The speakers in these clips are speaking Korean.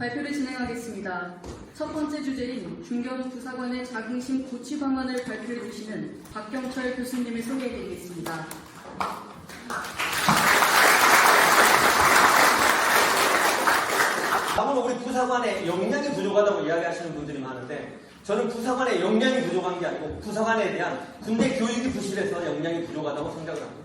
발표를 진행하겠습니다. 첫 번째 주제인 중견 부사관의 자긍심 고취 방안을 발표해 주시는 박경철 교수님을 소개해 드리겠습니다. 아무래도 우리 부사관의 역량이 부족하다고 이야기하시는 분들이 많은데, 저는 부사관의 역량이 부족한 게 아니고 부사관에 대한 군대 교육이 부실해서 역량이 부족하다고 생각을 합니다.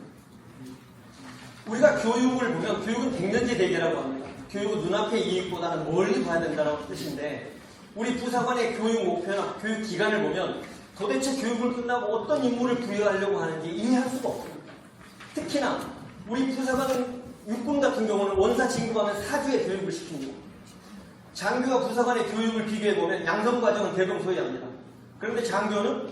우리가 교육을 보면 교육은 백년지 대계라고 합니다. 교육은 눈앞의 이익보다는 멀리 봐야 된다는 뜻인데, 우리 부사관의 교육 목표나 교육 기간을 보면 도대체 교육을 끝나고 어떤 임무를 부여하려고 하는지 이해할 수가 없습니다. 특히나 우리 부사관은 육군 같은 경우는 원사 진급하면 4주의 교육을 시킵니다. 장교와 부사관의 교육을 비교해보면 양성과정은 대동소이합니다. 그런데 장교는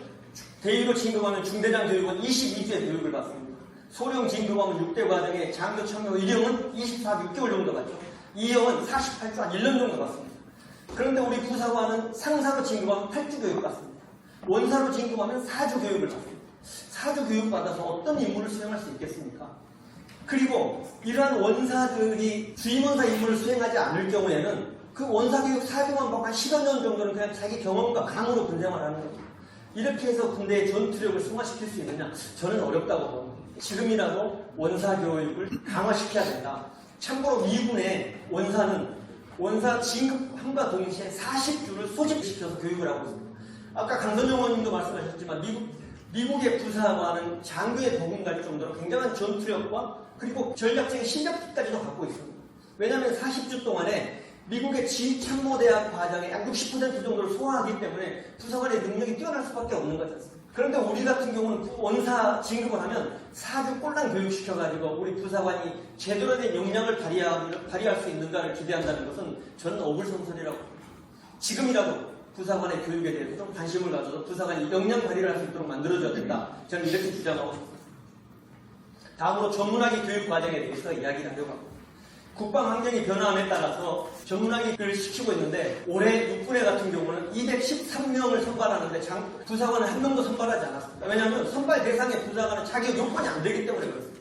대위로 진급하면 중대장 교육은 22주의 교육을 받습니다. 소령 진급하면 6대 과정에 장교 청교 1형은 24주 6개월 정도 받죠. 2형은 48주 한 1년 정도 받습니다. 그런데 우리 부사관은 상사로 진급하면 8주 교육 받습니다. 원사로 진급하면 4주 교육을 받습니다. 4주 교육 받아서 어떤 임무를 수행할 수 있겠습니까? 그리고 이러한 원사들이 주임원사 임무를 수행하지 않을 경우에는 그 원사교육 4주만 받고 한 10여 년 정도는 그냥 자기 경험과 감으로 군생활을 하는 겁니다. 이렇게 해서 군대의 전투력을 승화시킬 수 있느냐? 저는 어렵다고 봅니다. 지금이라도 원사교육을 강화시켜야 된다. 참고로 미군의 원사는 원사 진급함과 동시에 40주를 소집시켜서 교육을 하고 있습니다. 아까 강선영 의원님도 말씀하셨지만 미국의 부사관은 장교에 버금갈 정도로 굉장한 전투력과 그리고 전략적인 실력까지도 갖고 있습니다. 왜냐하면 40주 동안에 미국의 지휘참모대학 과정의 약 60% 정도를 소화하기 때문에 부사관의 능력이 뛰어날 수밖에 없는 거지 않습니까? 그런데 우리 같은 경우는 원사 진급을 하면 4주 꼴랑 교육시켜가지고 우리 부사관이 제대로 된 역량을 발휘할 수 있는가를 기대한다는 것은 저는 어불성설이라고 봅니다. 지금이라도 부사관의 교육에 대해서 좀 관심을 가져서 부사관이 역량 발휘를 할 수 있도록 만들어줘야 된다. 저는 이렇게 주장하고 싶습니다. 다음으로 전문학위 교육 과정에 대해서 이야기를 하려고 합니다. 국방 환경이 변화함에 따라서 전문학위를 시키고 있는데, 올해 육군회 같은 경우는 213명을 선발하는데 부사관은 한 명도 선발하지 않았습니다. 왜냐하면 선발 대상의 부사관은 자격 요건이 안 되기 때문에 그렇습니다.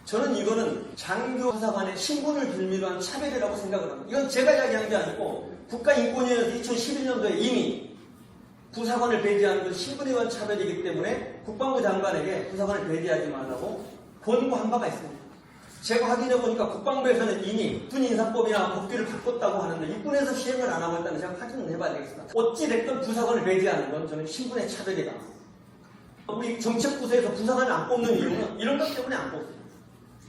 저는 이거는 장교 부사관의 신분을 빌미로 한 차별이라고 생각을 합니다. 이건 제가 이야기한 게 아니고 국가인권위원회에서 2011년도에 이미 부사관을 배제하는 건 신분에 의한 차별이기 때문에 국방부 장관에게 부사관을 배제하지 말라고 권고한 바가 있습니다. 제가 확인해보니까 국방부에서는 이미 군인사법이나 법규를 바꿨다고 하는데 육군에서 시행을 안 하고 있다는 제가 확인을 해봐야 되겠습니다. 어찌됐든 부사관을 배제하는 건 저는 신분의 차별이다. 우리 정책부서에서 부사관을 안 뽑는 이유는 이런 것 때문에 안 뽑습니다.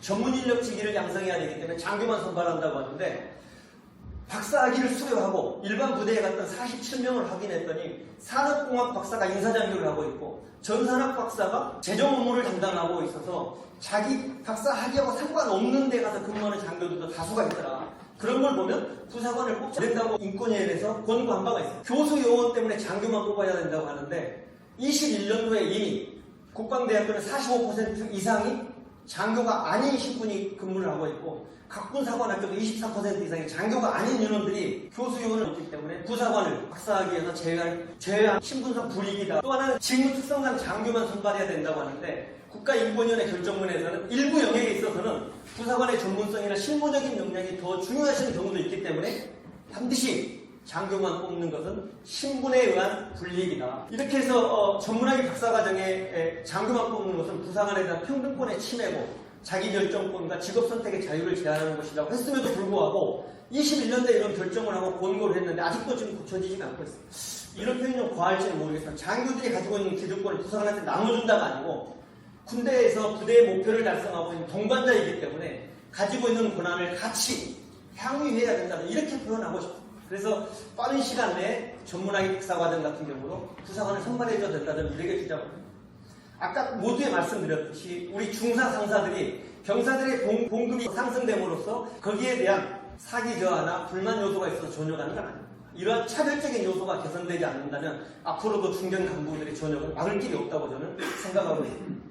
전문인력 직위를 양성해야 되기 때문에 장교만 선발한다고 하는데, 박사학위를 수료하고 일반 부대에 갔던 47명을 확인했더니 산업공학 박사가 인사장교를 하고 있고 전산학 박사가 재정 업무를 담당하고 있어서 자기 박사 학위하고 상관없는 데 가서 근무하는 장교들도 다수가 있더라. 그런 걸 보면 부사관을 뽑지 된다고 인권위원회에서 권고한 바가 있어요. 교수 요원 때문에 장교만 뽑아야 된다고 하는데 21년도에 이미 국방대학교는 45% 이상이 장교가 아닌 신분이 근무를 하고 있고 각군사관학교도 24% 이상의 장교가 아닌 인원들이 교수 요원을 얻기 때문에 부사관을 박사학위에서 제외한 신분상 불이익이다. 또 하나는 직무 특성상 장교만 선발해야 된다고 하는데, 국가인권위원회 결정문에서는 일부 영역에 있어서는 부사관의 전문성이나 실무적인 역량이 더 중요하신 경우도 있기 때문에 반드시 장교만 뽑는 것은 신분에 의한 불이익이다. 이렇게 해서 전문학위 박사과정에 장교만 뽑는 것은 부사관에 대한 평등권의 침해고 자기결정권과 직업선택의 자유를 제한하는 것이라고 했음에도 불구하고 21년도에 이런 결정을 하고 권고를 했는데 아직도 지금 고쳐지지가 않고 있습니다. 이런 표현이 좀 과할지는 모르겠지만 장교들이 가지고 있는 기득권을 부사관한테 나눠준다가 아니고 군대에서 부대의 목표를 달성하고 있는 동반자이기 때문에 가지고 있는 권한을 같이 향유해야 된다. 이렇게 표현하고 싶습니다. 그래서 빠른 시간 내에 전문학위 박사과정 같은 경우로 부사관을 선발해줘야 된다는 이렇게 주장합니다. 아까 모두에 말씀드렸듯이 우리 중사 상사들이 병사들의 봉급이 상승됨으로써 거기에 대한 사기 저하나 불만 요소가 있어서 전역하는 건 아닙니다. 이러한 차별적인 요소가 개선되지 않는다면 앞으로도 중견 간부들의 전역을 막을 길이 없다고 저는 생각하고 있습니다.